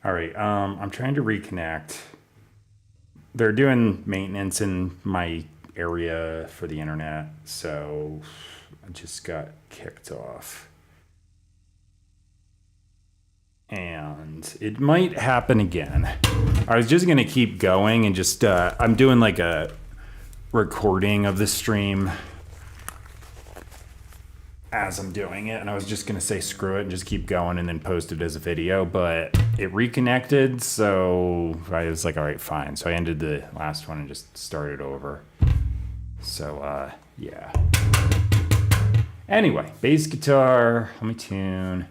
All right, I'm trying to reconnect. They're doing maintenance in my area for the internet, so I just got kicked off. And it might happen again. I was just gonna keep going and just, I'm doing like a recording of the stream as I'm doing it, and I was just gonna say screw it and just keep going and then post it as a video, but it reconnected, so I was like, all right, fine. So I ended the last one and just started over. So yeah. Anyway, bass guitar, let me tune.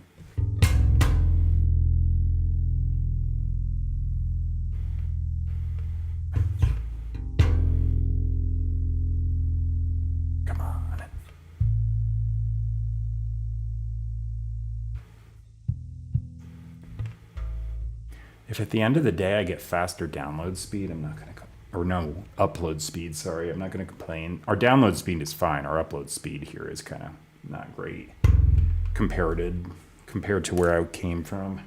If at the end of the day I get faster download speed, I'm not going to, or no, upload speed, sorry, I'm not going to complain. Our download speed is fine. Our upload speed here is kind of not great compared to where I came from.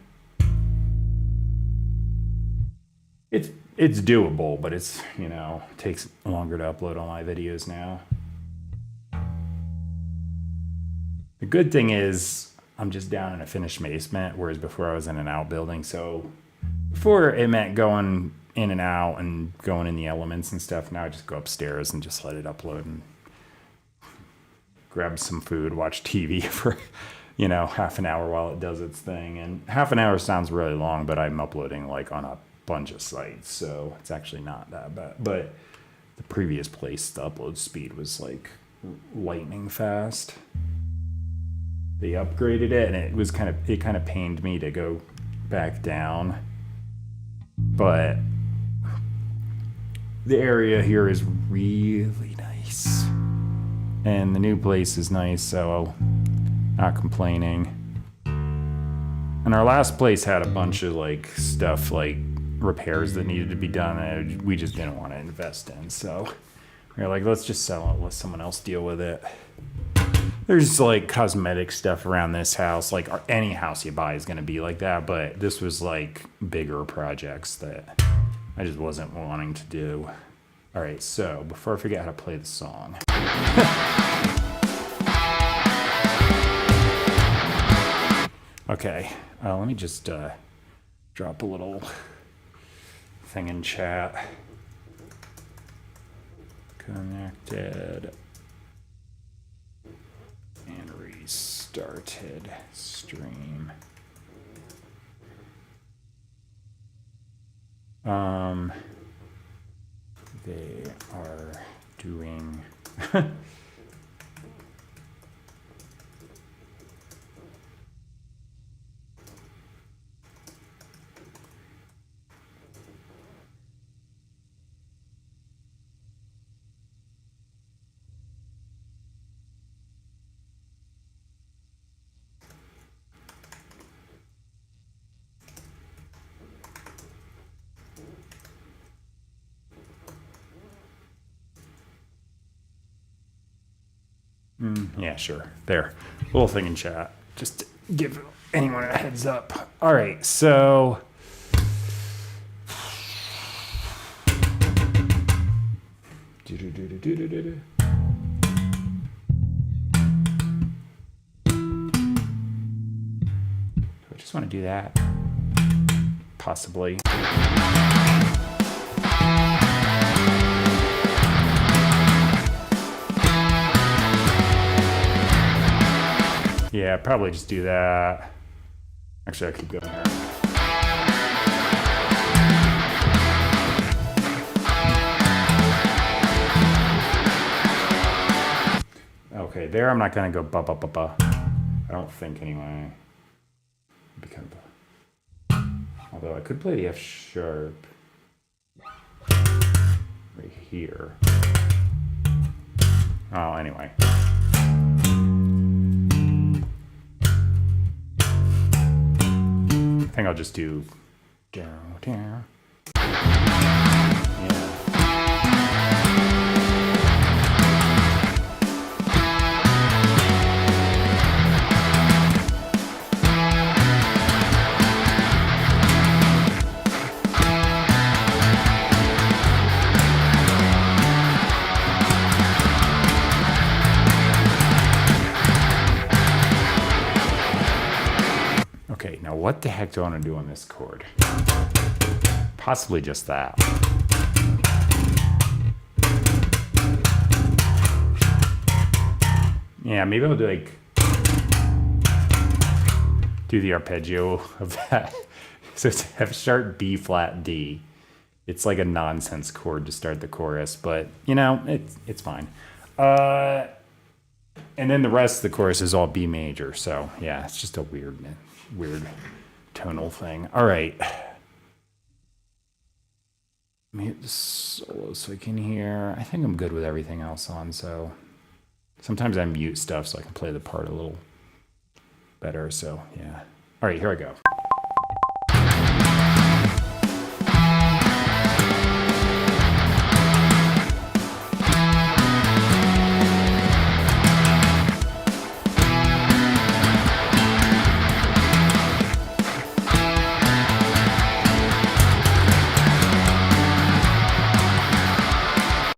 It's doable, but it's, you know, takes longer to upload all my videos now. The good thing is I'm just down in a finished basement, whereas before I was in an outbuilding, so before it meant going in and out and going in the elements and stuff. Now I just go upstairs and just let it upload and grab some food, watch TV for, you know, half an hour while it does its thing. And half an hour sounds really long, but I'm uploading like on a bunch of sites, so it's actually not that bad. But the previous place, the upload speed was like lightning fast. They upgraded it, and it kind of pained me to go back down. But the area here is really nice, and the new place is nice, so not complaining. And our last place had a bunch of like stuff, like repairs that needed to be done that we just didn't want to invest in, so we were like, let's just sell it, let someone else deal with it. There's like cosmetic stuff around this house, like any house you buy is going to be like that, but this was like bigger projects that I just wasn't wanting to do. All right, so before I forget how to play the song. Okay, let me just drop a little thing in chat. Connected. And restarted stream. They are doing yeah, sure. There. Little thing in chat. Just to give anyone a heads up. All right, so I just want to do that. Possibly. Yeah, probably just do that. Actually, I keep going here. Okay, there I'm not gonna go ba ba ba ba. I don't think anyway. Although I could play the F sharp right here. Oh, anyway. I think I'll just do down. Yeah. what the heck do I want to do on this chord? Possibly just that. Yeah, maybe I'll do the arpeggio of that. So it's F sharp, B flat, D. It's like a nonsense chord to start the chorus, but you know, it's fine. And then the rest of the chorus is all B major. So yeah, it's just a weird tonal thing. All right. Let me hit the solo so I can hear. I think I'm good with everything else on, so sometimes I mute stuff so I can play the part a little better, so yeah. All right, here I go.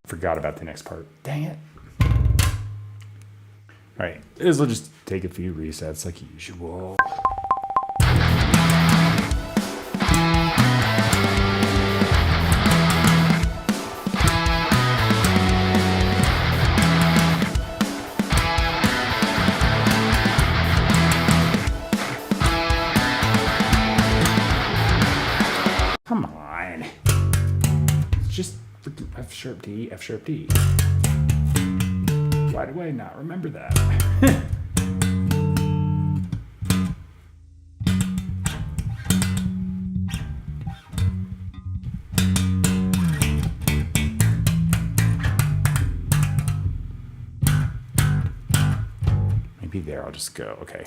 Forgot about the next part. Dang it. All right, this will just take a few resets like usual. Come on. It's just freaking F sharp D, F sharp D. Why do I not remember that? Maybe there, I'll just go, okay.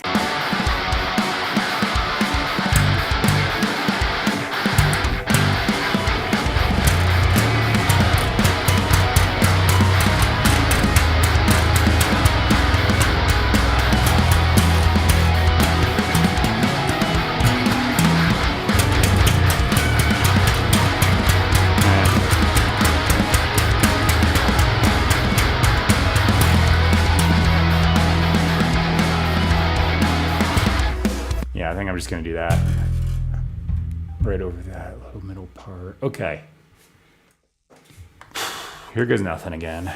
I think I'm just going to do that right over that little middle part. Okay. Here goes nothing again.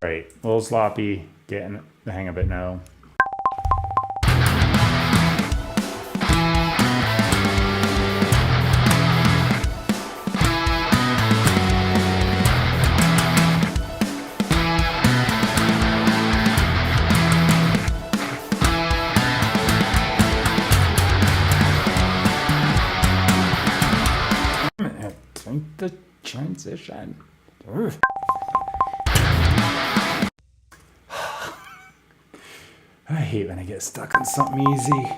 Right, a little sloppy, getting the hang of it now. I think the transition. Ugh. I hate when I get stuck on something easy.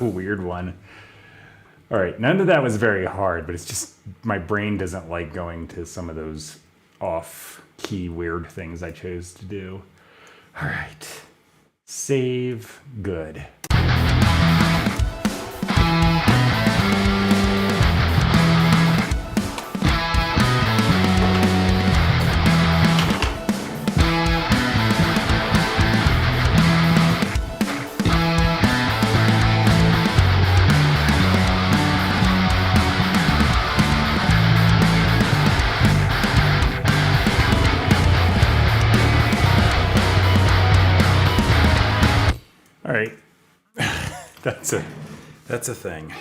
a weird one. All right, none of that was very hard, but it's just my brain doesn't like going to some of those off-key weird things I chose to do. All right, save, good. All right, that's a thing.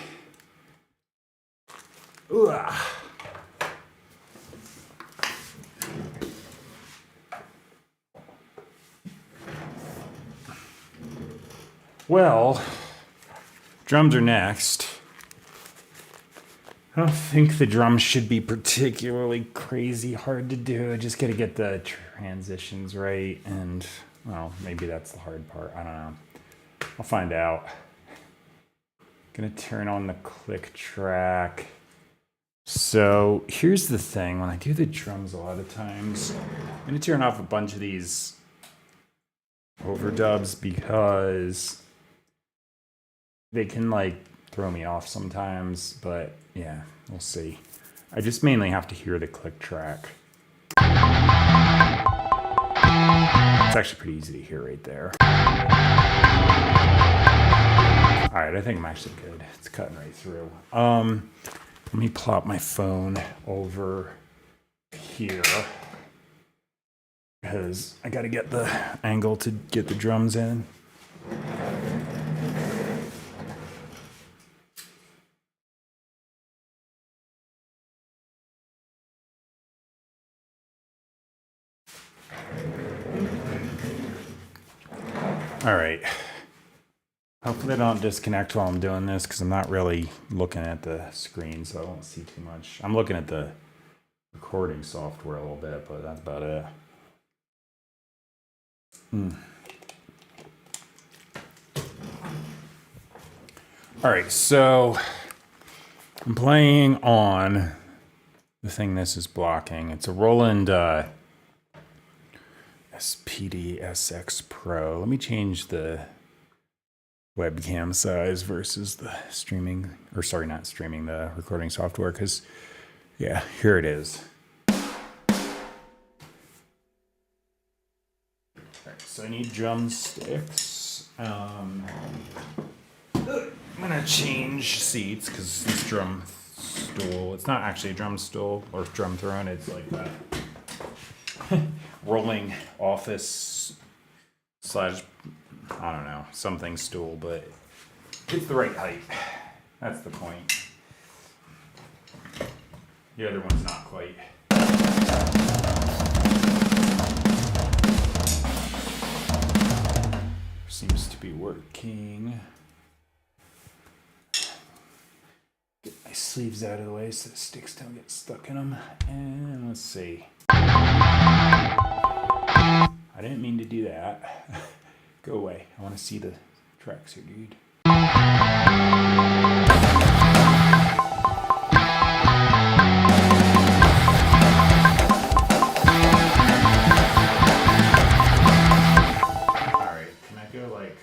Ugh. Well, drums are next. I don't think the drums should be particularly crazy hard to do. I just gotta get the transitions right, and well, maybe that's the hard part. I don't know. I'll find out. Gonna turn on the click track. So here's the thing, when I do the drums a lot of times, I'm gonna turn off a bunch of these overdubs because they can like throw me off sometimes, but yeah, we'll see. I just mainly have to hear the click track. It's actually pretty easy to hear right there. All right, I think I'm actually good. It's cutting right through. Let me plop my phone over here because I got to get the angle to get the drums in. All right. Hopefully I don't disconnect while I'm doing this because I'm not really looking at the screen, so I won't see too much. I'm looking at the recording software a little bit, but that's about it. All right, so I'm playing on the thing this is blocking. It's a Roland SPD SX Pro. Let me change the webcam size versus the streaming, or sorry, not streaming, the recording software, because yeah, here it is. Right, so I need drumsticks. I'm gonna change seats because this drum stool, it's not actually a drum stool or drum throne, it's like that rolling office slash, I don't know, something stool, but it's the right height. That's the point. The other one's not quite. Seems to be working. Get my sleeves out of the way so the sticks don't get stuck in them. And let's see. I didn't mean to do that. Go away. I want to see the tracks here, dude. Alright, can I go like...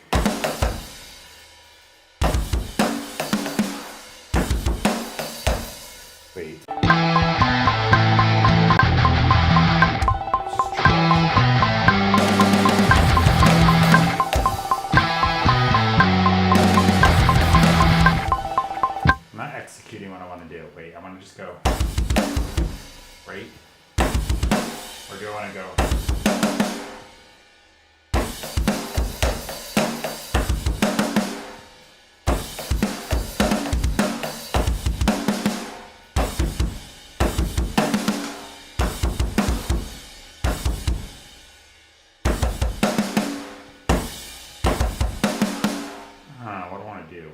Wait. What I want to do. Wait, I want to just go right, or do I want to go? What do I want to do?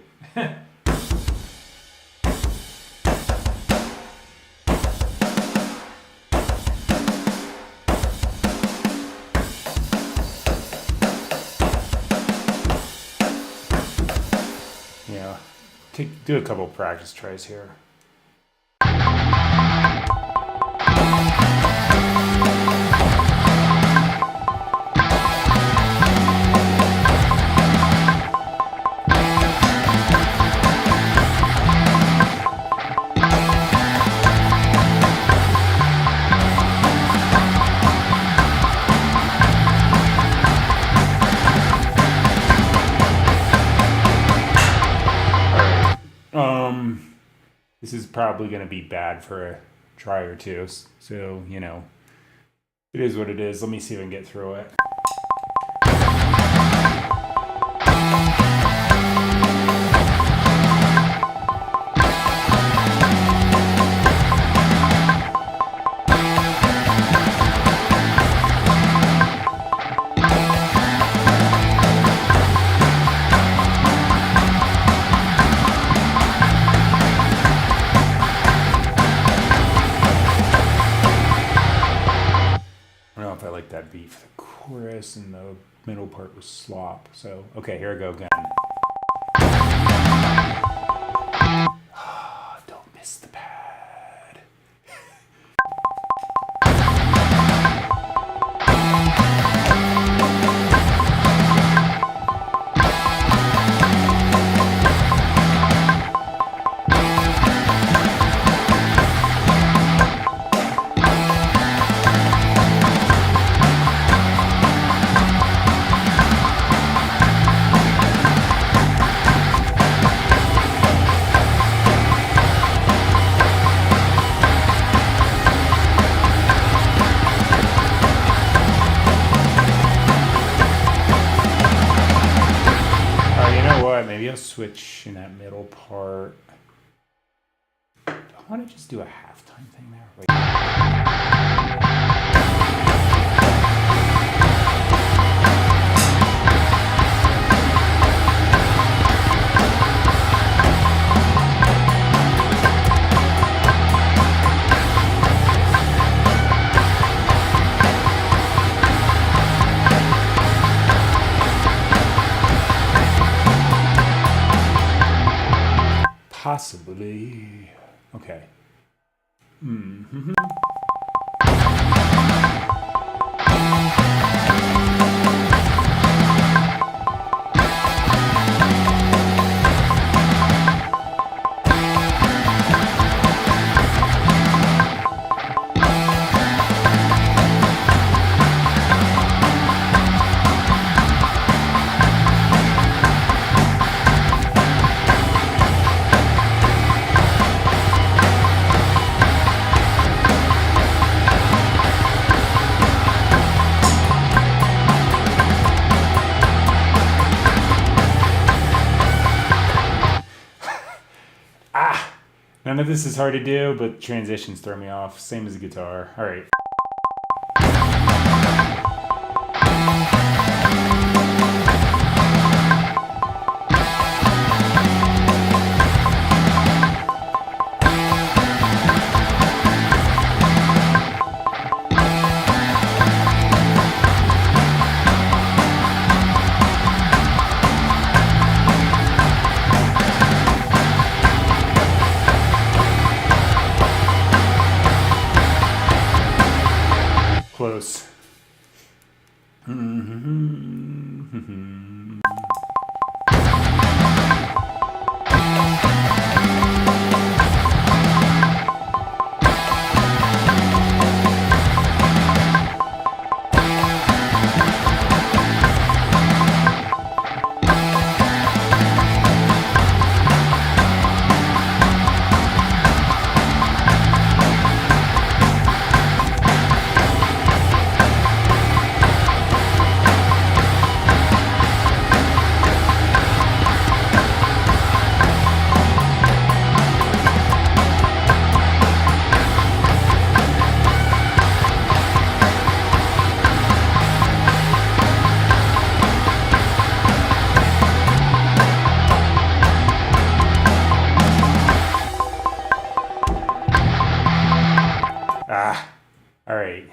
do a couple practice tries here. This is probably going to be bad for a try or two. So, you know, it is what it is. Let me see if I can get through it. That beat for the chorus, and the middle part was slop. So, okay, here I go again. Don't miss the pad. Maybe I'll switch in that middle part. I want to just do a halftime thing there. Wait. Possibly. Okay. Mm-hmm. None of this is hard to do, but transitions throw me off. Same as the guitar. All right. Close. All right.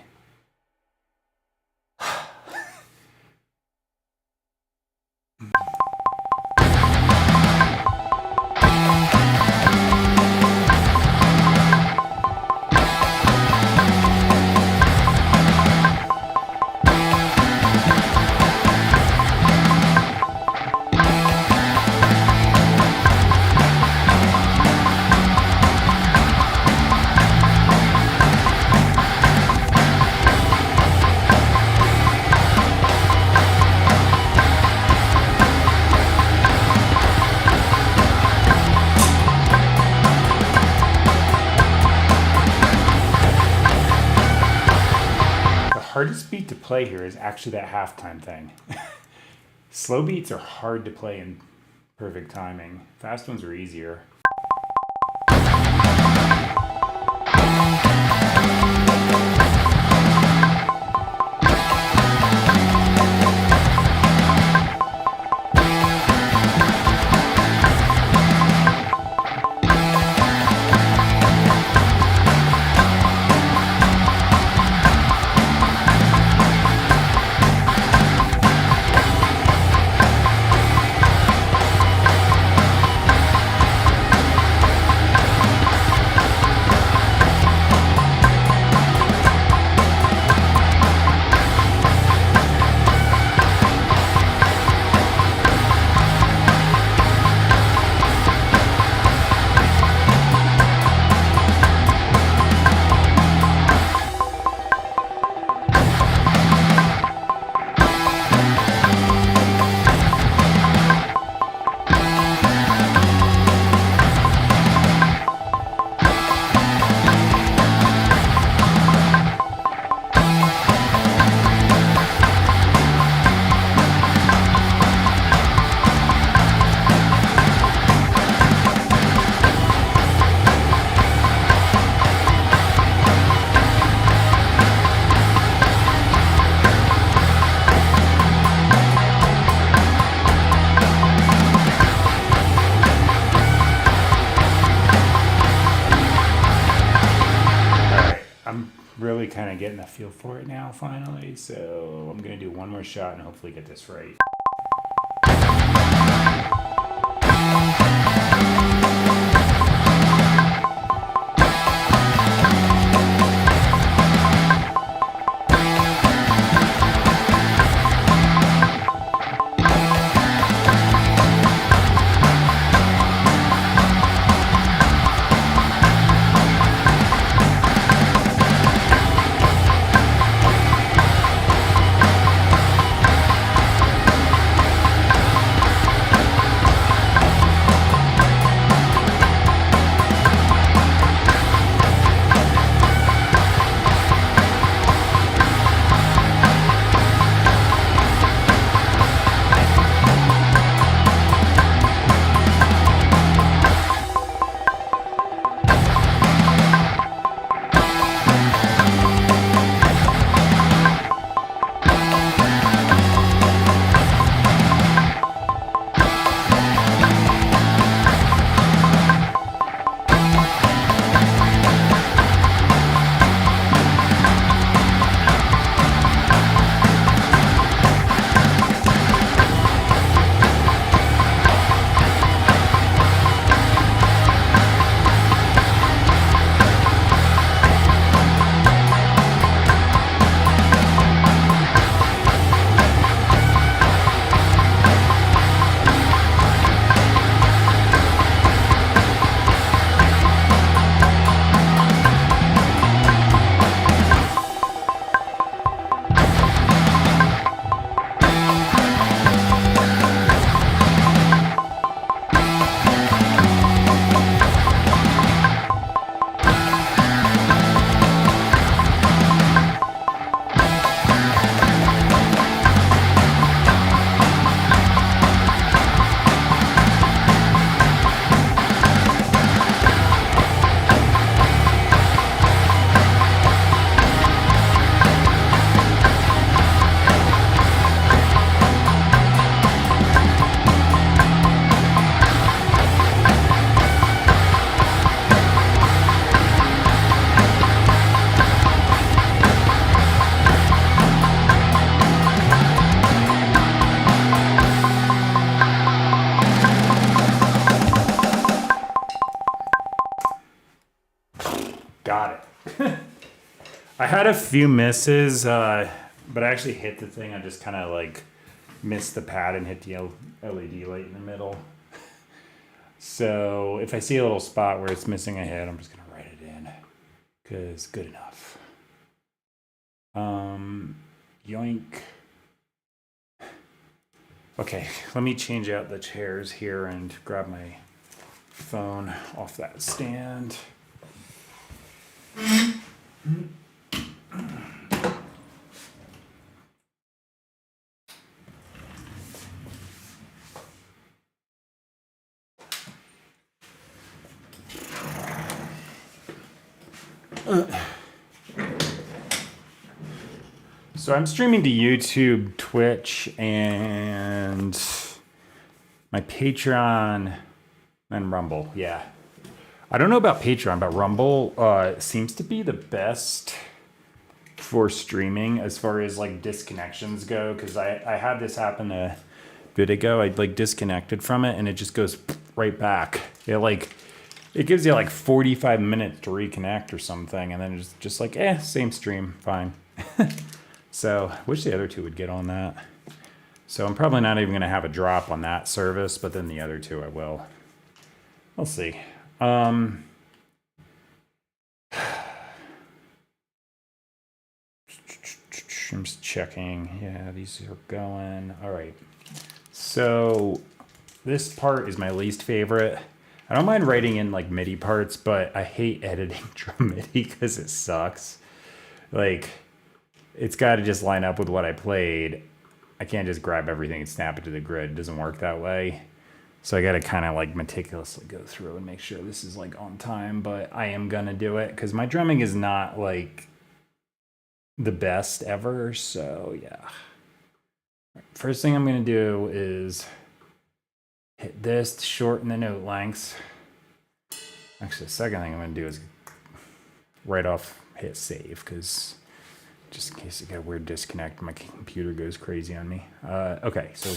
hardest beat to play here is actually that halftime thing. Slow beats are hard to play in perfect timing. Fast ones are easier. Really kind of getting a feel for it now finally, so I'm gonna do one more shot and hopefully get this right. Got it. I had a few misses, but I actually hit the thing. I just kind of like missed the pad and hit the LED light in the middle. So if I see a little spot where it's missing a hit, I'm just going to write it in because good enough. Yoink. Okay, let me change out the chairs here and grab my phone off that stand. So I'm streaming to YouTube, Twitch, and my Patreon and Rumble. Yeah. I don't know about Patreon, but Rumble seems to be the best for streaming as far as like disconnections go. Because I had this happen a bit ago. I like disconnected from it and it just goes right back. It gives you like 45 minutes to reconnect or something. And then it's just like, same stream, fine. So wish the other two would get on that. So I'm probably not even going to have a drop on that service, but then the other two I will. We'll see. I'm just checking. Yeah, these are going. All right. So this part is my least favorite. I don't mind writing in like MIDI parts, but I hate editing drum MIDI because it sucks. Like, it's got to just line up with what I played. I can't just grab everything and snap it to the grid. It doesn't work that way. So I got to kind of like meticulously go through and make sure this is like on time, but I am going to do it because my drumming is not like the best ever. So yeah. First thing I'm going to do is hit this to shorten the note lengths. Actually, the second thing I'm going to do is right off hit save because just in case I get a weird disconnect, my computer goes crazy on me. Okay, so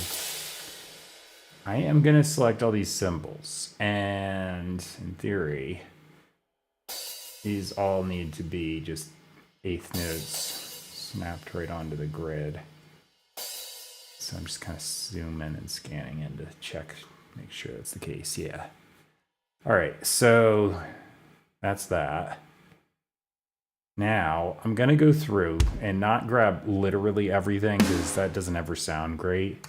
I am going to select all these symbols, and in theory, these all need to be just eighth notes snapped right onto the grid. So I'm just kind of zooming and scanning in to check, make sure that's the case. Yeah. All right, so that's that. Now, I'm going to go through and not grab literally everything because that doesn't ever sound great.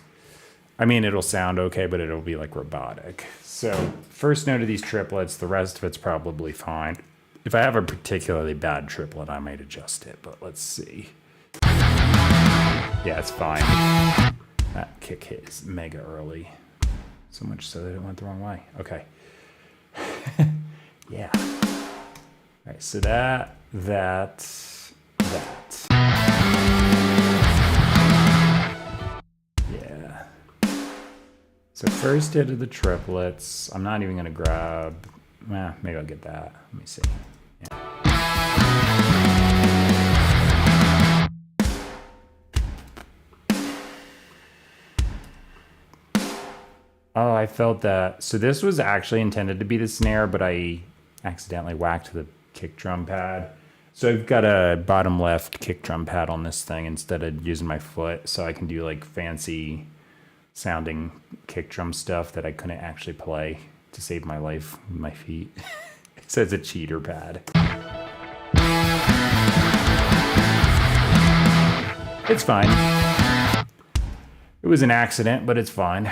I mean, it'll sound okay, but it'll be like robotic. So, first note of these triplets, the rest of it's probably fine. If I have a particularly bad triplet, I might adjust it, but let's see. Yeah, it's fine. That kick hit is mega early. So much so that it went the wrong way. Okay. Yeah. All right, so that. Yeah. So first hit of the triplets. I'm not even going to grab. Maybe I'll get that. Let me see. Yeah. Oh, I felt that. So this was actually intended to be the snare, but I accidentally whacked the kick drum pad. So I've got a bottom left kick drum pad on this thing instead of using my foot, so I can do like fancy sounding kick drum stuff that I couldn't actually play to save my life with my feet. It says a cheater pad. It's fine. It was an accident, but it's fine.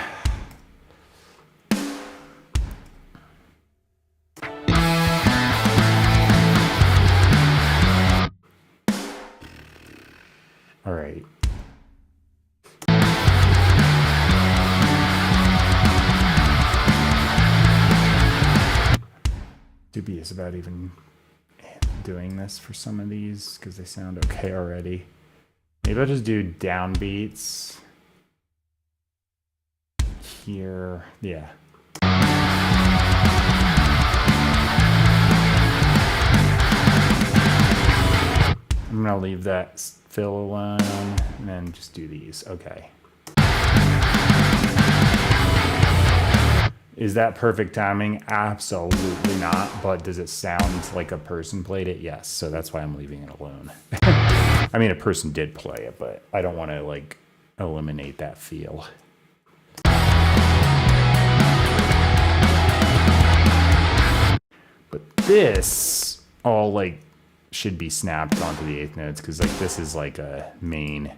All right. Dubious about even doing this for some of these because they sound okay already. Maybe I'll just do downbeats here. Yeah. I'm gonna leave that fill alone and then just do these. Okay. Is that perfect timing? Absolutely not. But does it sound like a person played it? Yes. So that's why I'm leaving it alone. I mean, a person did play it, but I don't want to like eliminate that feel. But this all like should be snapped onto the eighth notes because like this is like a main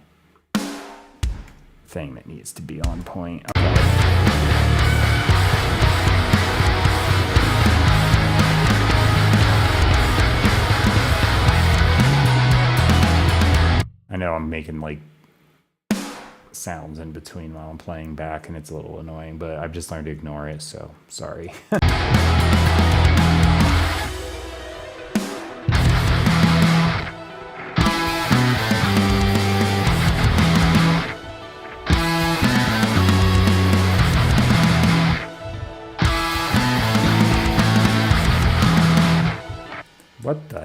thing that needs to be on point. Okay. I know I'm making like sounds in between while I'm playing back and it's a little annoying, but I've just learned to ignore it, so sorry.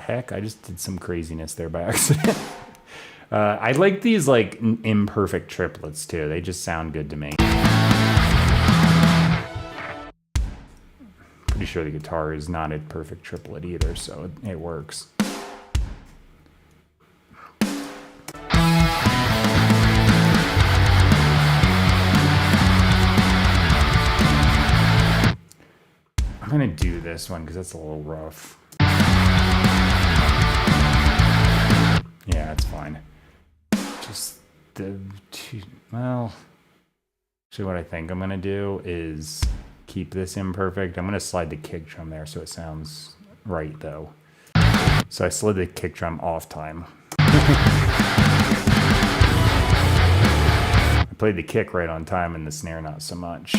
heck? I just did some craziness there by accident. I like these like imperfect triplets too. They just sound good to me. Pretty sure the guitar is not a perfect triplet either, so it works. I'm gonna do this one because that's a little rough. Yeah, it's fine. Just the two, well, actually what I think I'm gonna do is keep this imperfect. I'm gonna slide the kick drum there so it sounds right though. So I slid the kick drum off time. I played the kick right on time and the snare not so much.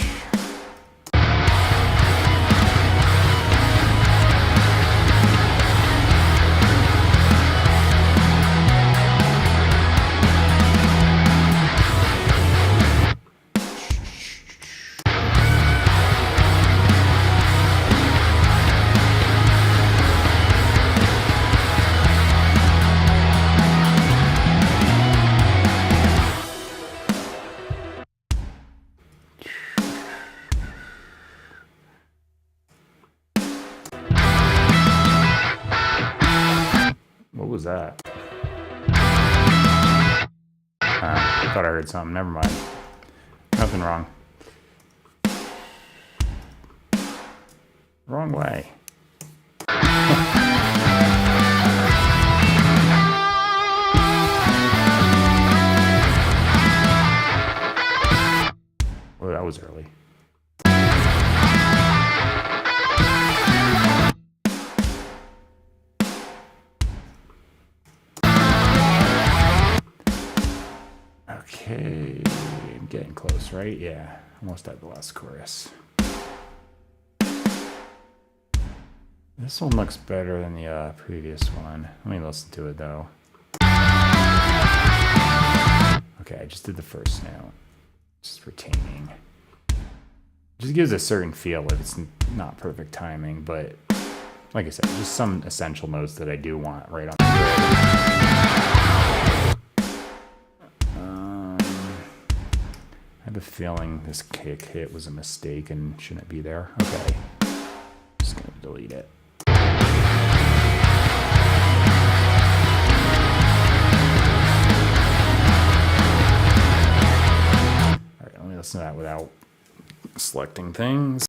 What was that? I thought I heard something. Never mind. Nothing wrong. Wrong way. Well, that was early. Okay, I'm getting close, right? Yeah, almost at the last chorus. This one looks better than the previous one. Let me listen to it though. Okay, I just did the first note. Just retaining. Just gives a certain feel if it's not perfect timing, but like I said, just some essential notes that I do want right on the I have a feeling this kick hit was a mistake and shouldn't be there. Okay, just gonna delete it. All right, let me listen to that without selecting things.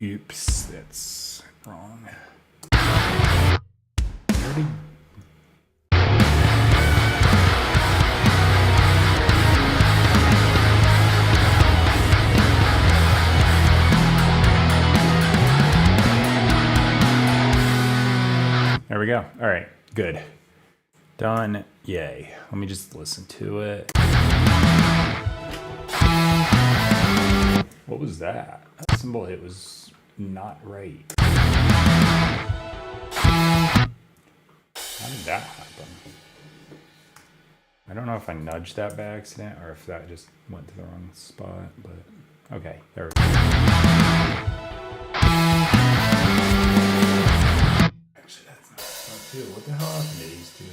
Oops, that's wrong. Already. There we go. All right, good. Done. Yay. Let me just listen to it. What was that? That cymbal hit was not right. How did that happen? I don't know if I nudged that by accident or if that just went to the wrong spot, but okay, there we go. Actually, that's not spot two. What the hell happened to these two?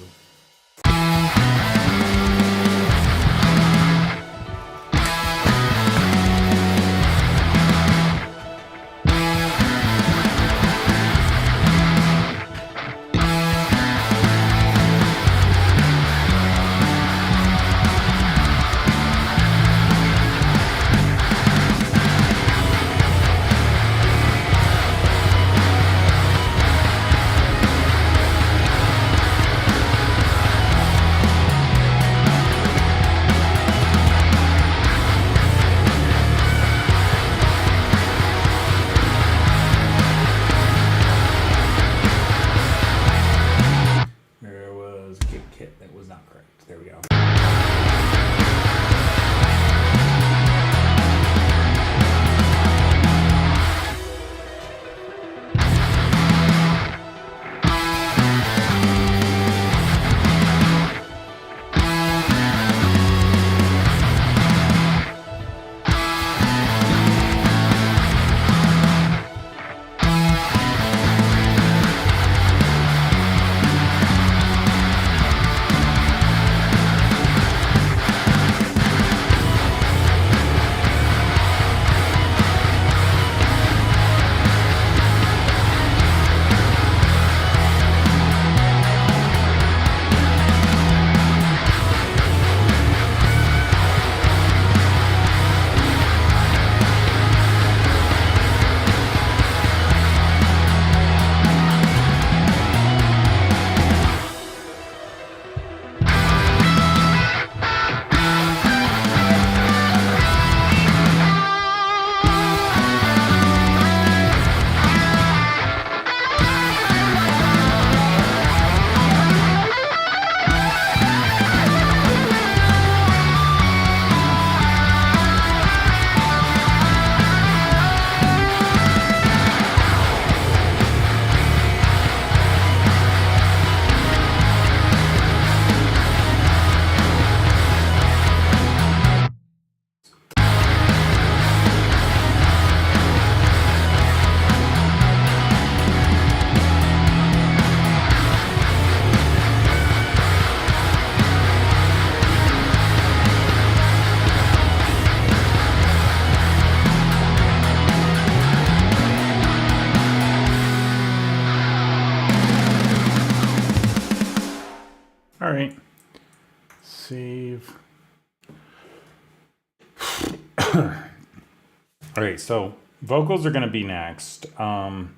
All right, so vocals are gonna be next. I've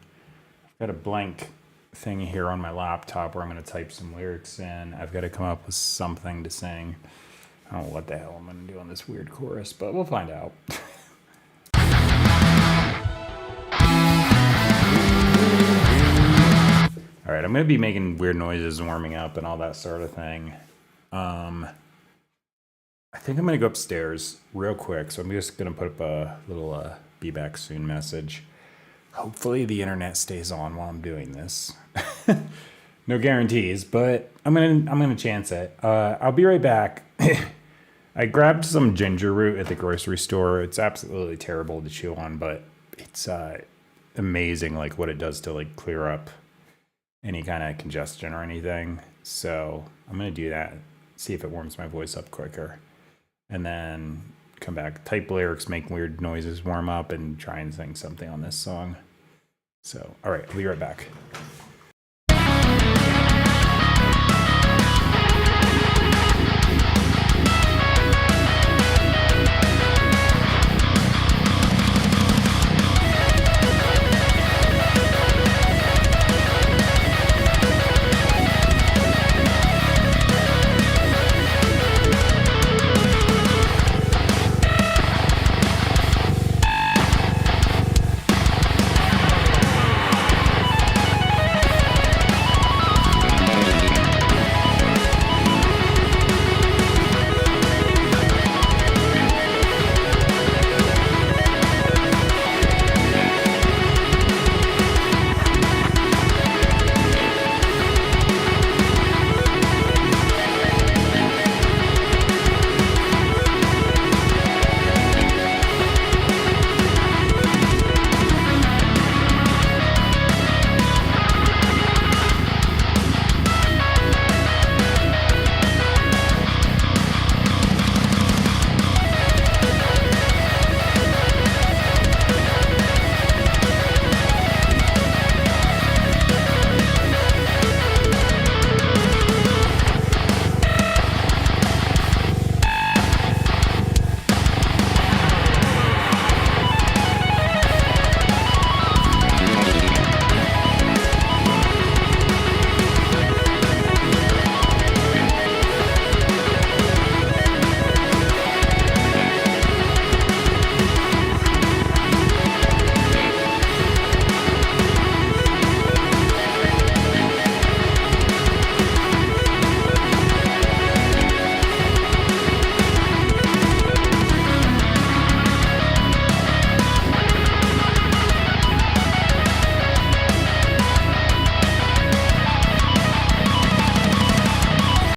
got a blank thing here on my laptop where I'm gonna type some lyrics in. I've got to come up with something to sing. I don't know what the hell I'm gonna do on this weird chorus, but we'll find out. All right, I'm gonna be making weird noises and warming up and all that sort of thing. I think I'm gonna go upstairs real quick, so I'm just gonna put up a little "be back soon" message. Hopefully the internet stays on while I'm doing this. No guarantees, but I'm gonna chance it. I'll be right back. I grabbed some ginger root at the grocery store. It's absolutely terrible to chew on, but it's amazing like what it does to like clear up any kind of congestion or anything. So I'm gonna do that, see if it warms my voice up quicker, and then come back, type lyrics, make weird noises, warm up, and try and sing something on this song. So, all right, I'll be right back.